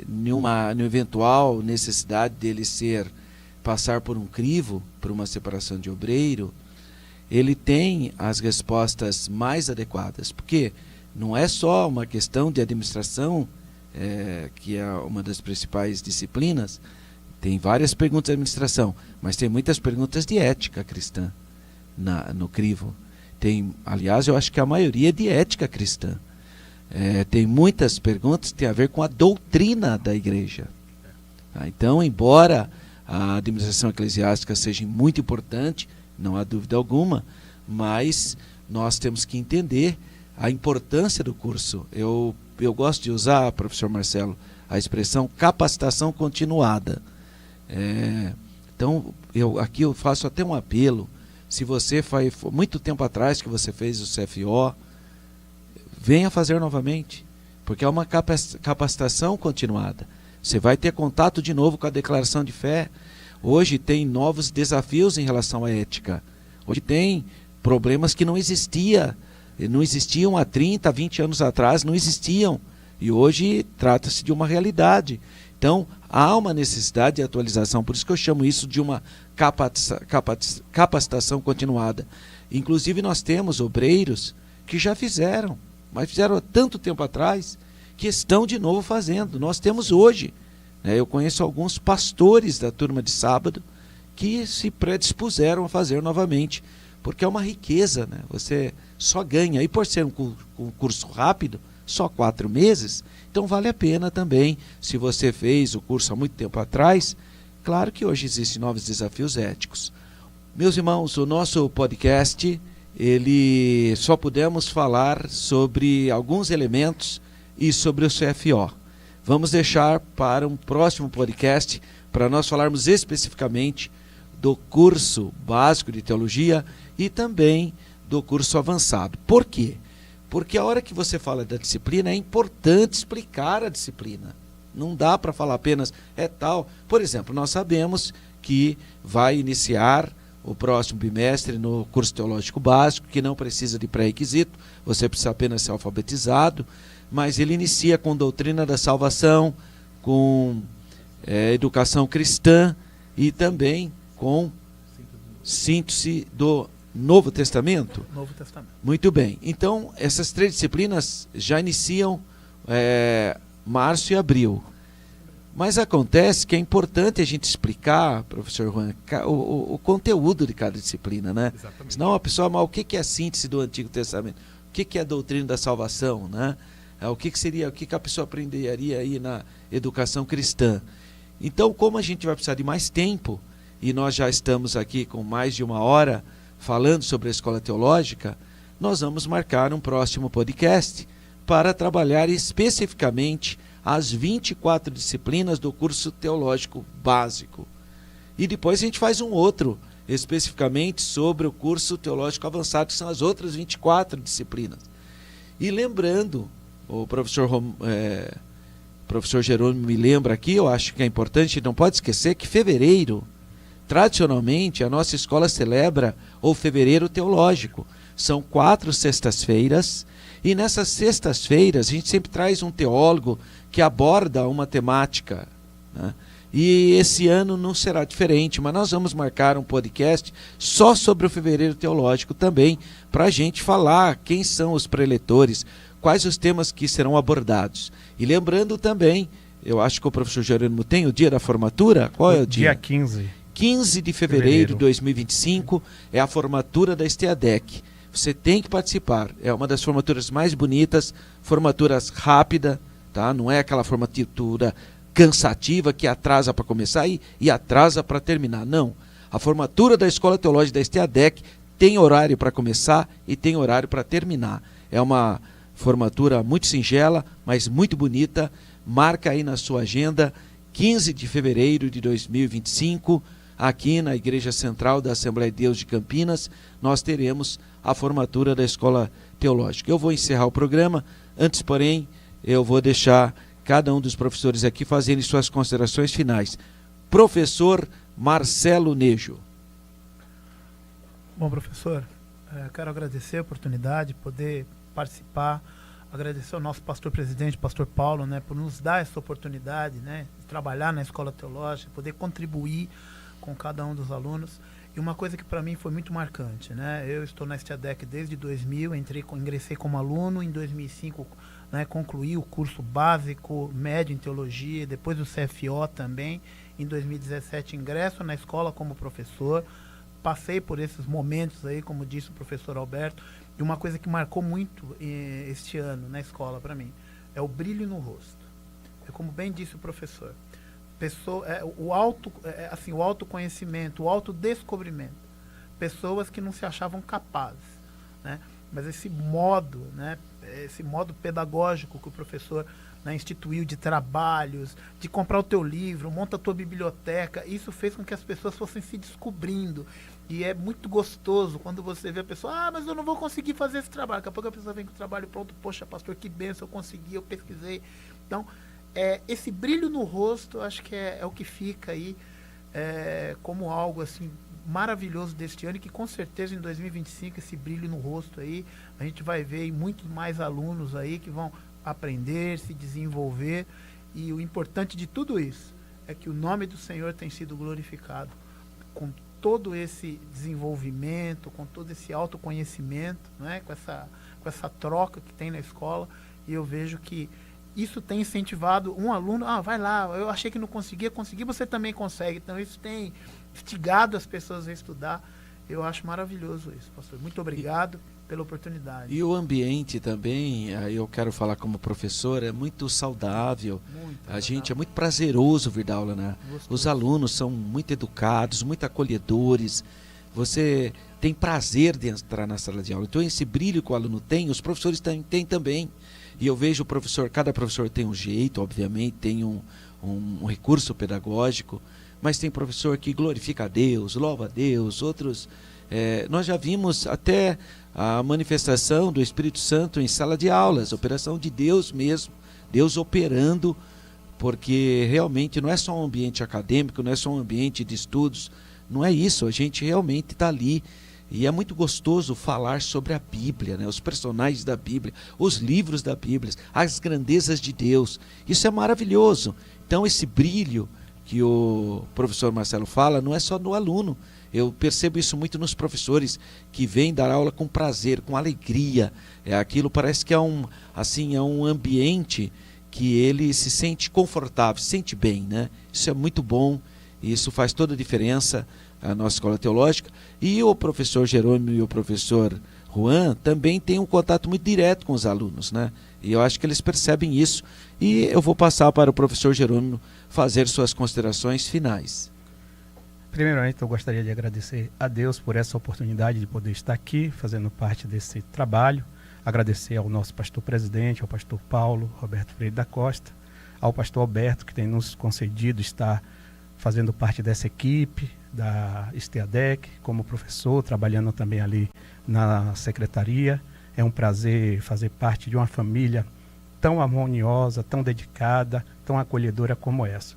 numa eventual necessidade dele passar por um crivo, por uma separação de obreiro, ele tem as respostas mais adequadas, porque não é só uma questão de administração, que é uma das principais disciplinas. Tem várias perguntas de administração, mas tem muitas perguntas de ética cristã no crivo. Aliás, eu acho que a maioria é de ética cristã. Tem muitas perguntas que têm a ver com a doutrina da igreja. Então, embora a administração eclesiástica seja muito importante, não há dúvida alguma, mas nós temos que entender a importância do curso. Eu gosto de usar, professor Marcelo, a expressão capacitação continuada. Então, aqui eu faço até um apelo. Se você foi muito tempo atrás que você fez o CFO, venha fazer novamente, porque é uma capacitação continuada. Você vai ter contato de novo com a declaração de fé. Hoje tem novos desafios em relação à ética. Hoje tem problemas que não existiam há 30, 20 anos atrás, não existiam. E hoje trata-se de uma realidade. Então, há uma necessidade de atualização, por isso que eu chamo isso de uma capacitação continuada. Inclusive, nós temos obreiros que já fizeram, mas fizeram há tanto tempo atrás, que estão de novo fazendo. Nós temos hoje, eu conheço alguns pastores da turma de sábado que se predispuseram a fazer novamente, porque é uma riqueza, né? Você só ganha, e por ser um curso rápido, só 4 meses, então vale a pena também. Se você fez o curso há muito tempo atrás, claro que hoje existem novos desafios éticos. Meus irmãos, o nosso podcast, só pudemos falar sobre alguns elementos e sobre o CFO. Vamos deixar para um próximo podcast para nós falarmos especificamente do curso básico de teologia e também do curso avançado. Por quê? Porque a hora que você fala da disciplina, é importante explicar a disciplina. Não dá para falar apenas tal. Por exemplo, nós sabemos que vai iniciar o próximo bimestre no curso teológico básico, que não precisa de pré-requisito, você precisa apenas ser alfabetizado, mas ele inicia com doutrina da salvação, com educação cristã e também com síntese do Novo Testamento? Novo Testamento. Muito bem. Então, essas 3 disciplinas já iniciam março e abril. Mas acontece que é importante a gente explicar, professor Juan, o conteúdo de cada disciplina, né? Exatamente. Senão a pessoa, mas o que é a síntese do Antigo Testamento? O que é a doutrina da salvação, né? O que a pessoa aprenderia aí na educação cristã? Então, como a gente vai precisar de mais tempo, e nós já estamos aqui com mais de 1 hora falando sobre a escola teológica, nós vamos marcar um próximo podcast para trabalhar especificamente as 24 disciplinas do curso teológico básico. E depois a gente faz um outro, especificamente sobre o curso teológico avançado, que são as outras 24 disciplinas. E lembrando, o professor Jerônimo me lembra aqui, eu acho que é importante, não pode esquecer que fevereiro, tradicionalmente, a nossa escola celebra o fevereiro teológico. São 4 sextas-feiras, e nessas sextas-feiras a gente sempre traz um teólogo que aborda uma temática, né? E esse ano não será diferente, mas nós vamos marcar um podcast só sobre o fevereiro teológico também, para a gente falar quem são os preletores, quais os temas que serão abordados. E lembrando também, eu acho que o professor Jerônimo tem o dia da formatura. Qual é o dia? Dia 15. 15 de fevereiro de 2025 é a formatura da STADEC. Você tem que participar. É uma das formaturas mais bonitas, formaturas rápida, tá? Não é aquela formatura cansativa que atrasa para começar e atrasa para terminar. Não. A formatura da Escola Teológica da STADEC tem horário para começar e tem horário para terminar. É uma formatura muito singela, mas muito bonita. Marca aí na sua agenda, 15 de fevereiro de 2025, aqui na Igreja Central da Assembleia de Deus de Campinas, nós teremos a formatura da Escola Teológica. Eu vou encerrar o programa, antes, porém, eu vou deixar cada um dos professores aqui fazerem suas considerações finais. Professor Marcelo Nejo. Bom, professor, quero agradecer a oportunidade de poder participar, agradecer ao nosso pastor-presidente, pastor Paulo, né, por nos dar essa oportunidade, né, de trabalhar na Escola Teológica, poder contribuir com cada um dos alunos. E uma coisa que para mim foi muito marcante, né, eu estou na STADEC desde 2000, ingressei como aluno, em 2005, né, concluí o curso básico, médio em teologia, depois o CFO também, em 2017 ingresso na escola como professor, passei por esses momentos aí, como disse o professor Alberto, e uma coisa que marcou muito este ano na escola para mim é o brilho no rosto. É como bem disse o professor, o autoconhecimento, o autodescobrimento. Pessoas que não se achavam capazes, né? Mas esse modo, né, esse modo pedagógico que o professor, né, instituiu de trabalhos, de comprar o teu livro, monta a tua biblioteca, isso fez com que as pessoas fossem se descobrindo. E é muito gostoso quando você vê a pessoa, mas eu não vou conseguir fazer esse trabalho. Daqui a pouco a pessoa vem com o trabalho pronto, poxa, pastor, que benção, eu consegui, eu pesquisei. Então, esse brilho no rosto, acho que é o que fica aí como algo assim maravilhoso deste ano, e que com certeza em 2025 esse brilho no rosto aí, a gente vai ver muitos mais alunos aí que vão aprender, se desenvolver, e o importante de tudo isso é que o nome do Senhor tem sido glorificado com todo esse desenvolvimento, com todo esse autoconhecimento, né, com essa troca que tem na escola, e eu vejo que isso tem incentivado um aluno, vai lá, eu achei que não conseguia, consegui, você também consegue. Então isso tem instigado as pessoas a estudar. Eu acho maravilhoso isso, pastor. Muito obrigado pela oportunidade. E o ambiente também, aí eu quero falar como professor, é muito saudável. Gente, é muito prazeroso vir dar aula, né? Os alunos são muito educados, muito acolhedores. Você tem prazer de entrar na sala de aula. Então esse brilho que o aluno tem, os professores têm também. E eu vejo o professor, cada professor tem um jeito, obviamente, tem um recurso pedagógico, mas tem professor que glorifica a Deus, louva a Deus, outros... nós já vimos até a manifestação do Espírito Santo em sala de aulas, operação de Deus mesmo, Deus operando, porque realmente não é só um ambiente acadêmico, não é só um ambiente de estudos, não é isso, a gente realmente está ali. E é muito gostoso falar sobre a Bíblia, né? Os personagens da Bíblia, os livros da Bíblia, as grandezas de Deus. Isso é maravilhoso. Então esse brilho que o professor Marcelo fala não é só no aluno. Eu percebo isso muito nos professores que vêm dar aula com prazer, com alegria. Aquilo parece que é um ambiente que ele se sente confortável, se sente bem, né? Isso é muito bom, e isso faz toda a diferença a nossa escola teológica. E o professor Jerônimo e o professor Juan também têm um contato muito direto com os alunos, né? E eu acho que eles percebem isso. E eu vou passar para o professor Jerônimo fazer suas considerações finais. Primeiramente, eu gostaria de agradecer a Deus por essa oportunidade de poder estar aqui, fazendo parte desse trabalho. Agradecer ao nosso pastor-presidente, ao pastor Paulo Roberto Freire da Costa, ao pastor Alberto, que tem nos concedido estar fazendo parte dessa equipe da STADEC, como professor, trabalhando também ali na secretaria. É um prazer fazer parte de uma família tão harmoniosa, tão dedicada, tão acolhedora como essa.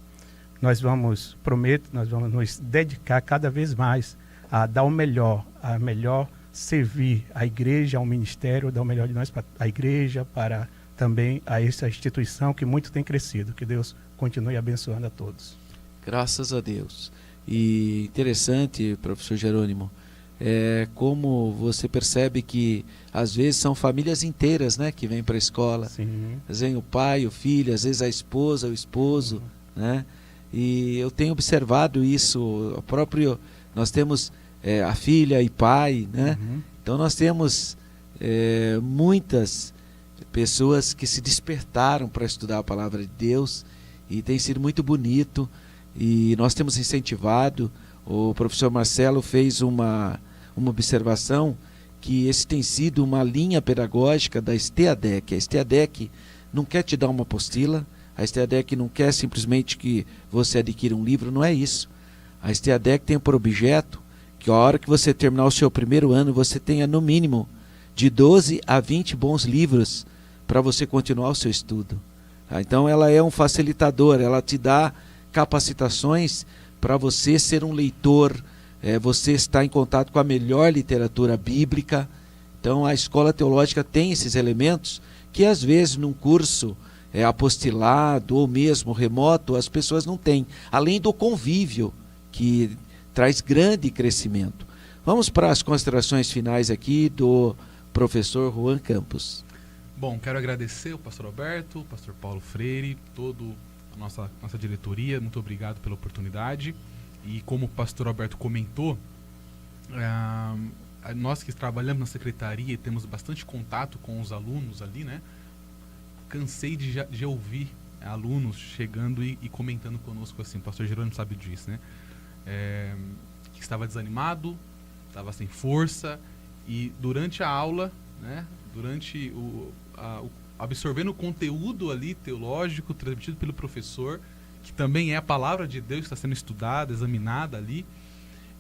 Nós vamos nos dedicar cada vez mais a dar o melhor, a melhor servir a igreja, ao ministério, dar o melhor de nós para a igreja, para também a essa instituição que muito tem crescido. Que Deus continue abençoando a todos. Graças a Deus. E interessante, professor Jerônimo, como você percebe que às vezes são famílias inteiras, né, que vêm para a escola. Sim. Às vezes o pai, o filho, às vezes a esposa, o esposo, né? E eu tenho observado isso, nós temos a filha e pai, né? Uhum. Então nós temos muitas pessoas que se despertaram para estudar a palavra de Deus, e tem sido muito bonito, e nós temos incentivado. O professor Marcelo fez uma uma observação que esse tem sido uma linha pedagógica da STEADEC. A STEADEC não quer te dar uma apostila, a STEADEC não quer simplesmente que você adquira um livro, não é isso. A STEADEC tem por objeto que a hora que você terminar o seu primeiro ano, você tenha no mínimo de 12 a 20 bons livros para você continuar o seu estudo. Então ela é um facilitador, ela te dá capacitações para você ser um leitor, você estar em contato com a melhor literatura bíblica. Então a escola teológica tem esses elementos que às vezes num curso apostilado ou mesmo remoto as pessoas não têm, além do convívio que traz grande crescimento. Vamos para as considerações finais aqui do professor Juan Campos. Bom, quero agradecer o pastor Alberto, o pastor Paulo Freire, toda a nossa diretoria, muito obrigado pela oportunidade. E como o pastor Alberto comentou, nós que trabalhamos na secretaria e temos bastante contato com os alunos ali, né? Cansei de ouvir alunos chegando e comentando conosco assim, o pastor Jerônimo sabe disso, né? Que estava desanimado, estava sem força, e durante a aula, né? Durante absorvendo o conteúdo ali teológico transmitido pelo professor, que também é a palavra de Deus que está sendo estudada, examinada ali,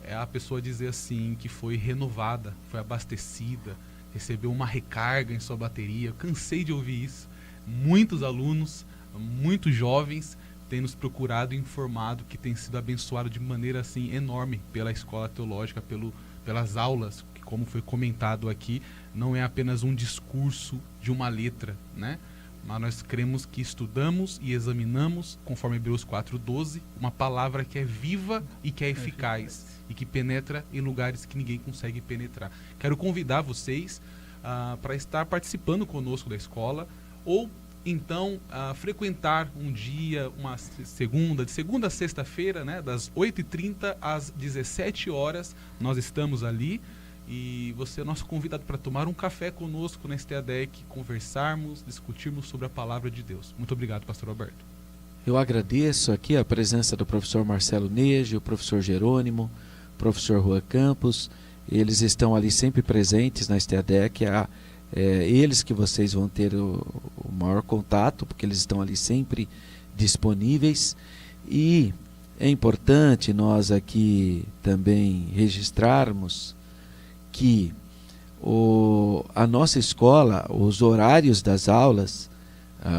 a pessoa dizer assim que foi renovada, foi abastecida, recebeu uma recarga em sua bateria. Eu cansei de ouvir isso. Muitos alunos, muitos jovens têm nos procurado e informado que tem sido abençoado de maneira assim enorme pela escola teológica, pelas aulas, que como foi comentado aqui, não é apenas um discurso de uma letra, né? Mas nós cremos que estudamos e examinamos, conforme Hebreus 4:12, uma palavra que é viva e que é eficaz e que penetra em lugares que ninguém consegue penetrar. Quero convidar vocês para estar participando conosco da escola, ou então frequentar um dia, de segunda a sexta-feira, né, das 8h30 às 17 horas, nós estamos ali. E você é nosso convidado para tomar um café conosco na STEADEC, conversarmos, discutirmos sobre a palavra de Deus. Muito obrigado, pastor Alberto. Eu agradeço aqui a presença do professor Marcelo Neje, o professor Jerônimo, o professor Juan Campos. Eles estão ali sempre presentes na STEADEC. Eles que vocês vão ter o maior contato, porque eles estão ali sempre disponíveis. E é importante nós aqui também registrarmos que a nossa escola, os horários das aulas,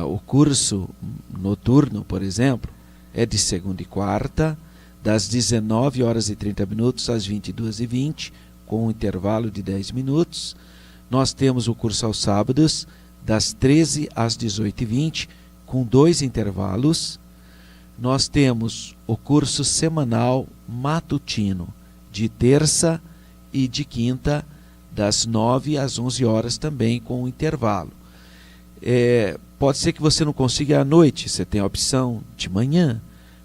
o curso noturno, por exemplo, é de segunda e quarta, das 19h30 às 22h20, com um intervalo de 10 minutos. Nós temos o curso aos sábados, das 13h às 18h20, com 2 intervalos. Nós temos o curso semanal matutino, de terça e de quinta, das 9 às 11 horas também, com um intervalo. Pode ser que você não consiga à noite, você tem a opção de manhã.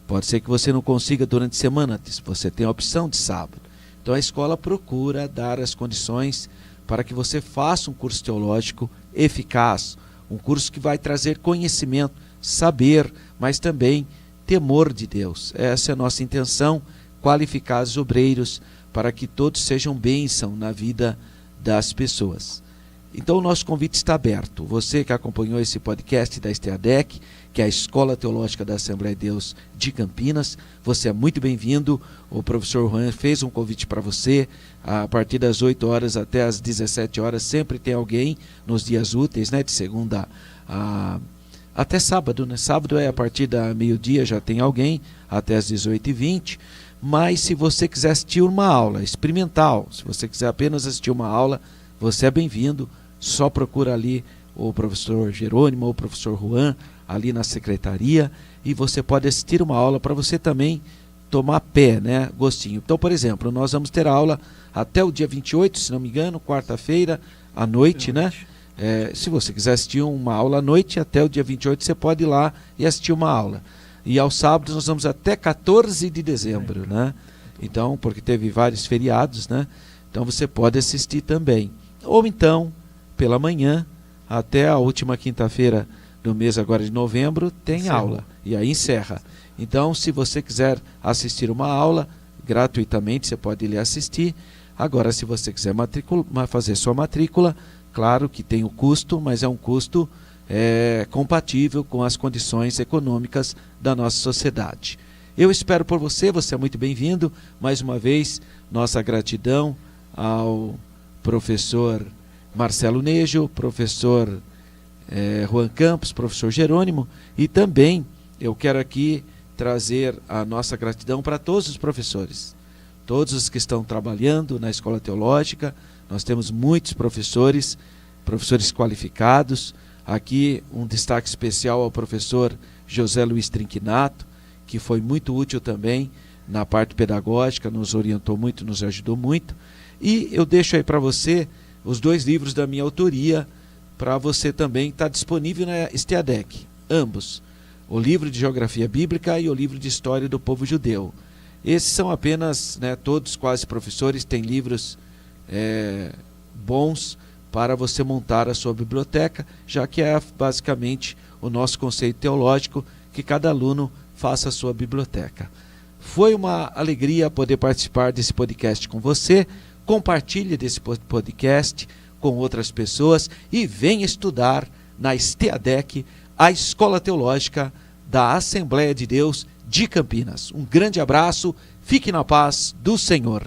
Pode ser que você não consiga durante a semana, você tem a opção de sábado. Então a escola procura dar as condições para que você faça um curso teológico eficaz, um curso que vai trazer conhecimento, saber, mas também temor de Deus. Essa é a nossa intenção, qualificar os obreiros para que todos sejam bênção na vida das pessoas. Então o nosso convite está aberto. Você que acompanhou esse podcast da STEADEC, que é a Escola Teológica da Assembleia de Deus de Campinas, você é muito bem-vindo. O professor Juan fez um convite para você. A partir das 8 horas até as 17 horas sempre tem alguém nos dias úteis, né? De segunda até sábado, né? Sábado a partir da meio-dia já tem alguém, até as 18h20. Mas se você quiser assistir uma aula experimental, se você quiser apenas assistir uma aula, você é bem-vindo. Só procura ali o professor Jerônimo ou o professor Juan, ali na secretaria, e você pode assistir uma aula para você também tomar pé, né, gostinho. Então, por exemplo, nós vamos ter aula até o dia 28, se não me engano, quarta-feira, à noite, né? Se você quiser assistir uma aula à noite, até o dia 28 você pode ir lá e assistir uma aula. E aos sábados nós vamos até 14 de dezembro, né? Então, porque teve vários feriados, né? Então você pode assistir também. Ou então, pela manhã, até a última quinta-feira do mês agora de novembro, tem aula. E aí encerra. Então, se você quiser assistir uma aula, gratuitamente, você pode ir assistir. Agora, se você quiser fazer sua matrícula, claro que tem o custo, mas é um custo compatível com as condições econômicas da nossa sociedade. Eu espero por você, você é muito bem-vindo. Mais uma vez, nossa gratidão ao professor Marcelo Nejo, professor Juan Campos, professor Jerônimo, e também eu quero aqui trazer a nossa gratidão para todos os professores, todos os que estão trabalhando na Escola Teológica. Nós temos muitos professores qualificados. Aqui um destaque especial ao professor José Luiz Trinquinato, que foi muito útil também na parte pedagógica, nos orientou muito, nos ajudou muito. E eu deixo aí para você os 2 livros da minha autoria, para você também estar disponível na STADEC, ambos, o livro de Geografia Bíblica e o livro de História do Povo Judeu. Esses são apenas, todos quase professores, têm livros bons para você montar a sua biblioteca, já que é basicamente o nosso conceito teológico, que cada aluno faça a sua biblioteca. Foi uma alegria poder participar desse podcast com você. Compartilhe desse podcast com outras pessoas e venha estudar na STADEC, a Escola Teológica da Assembleia de Deus de Campinas. Um grande abraço, fique na paz do Senhor.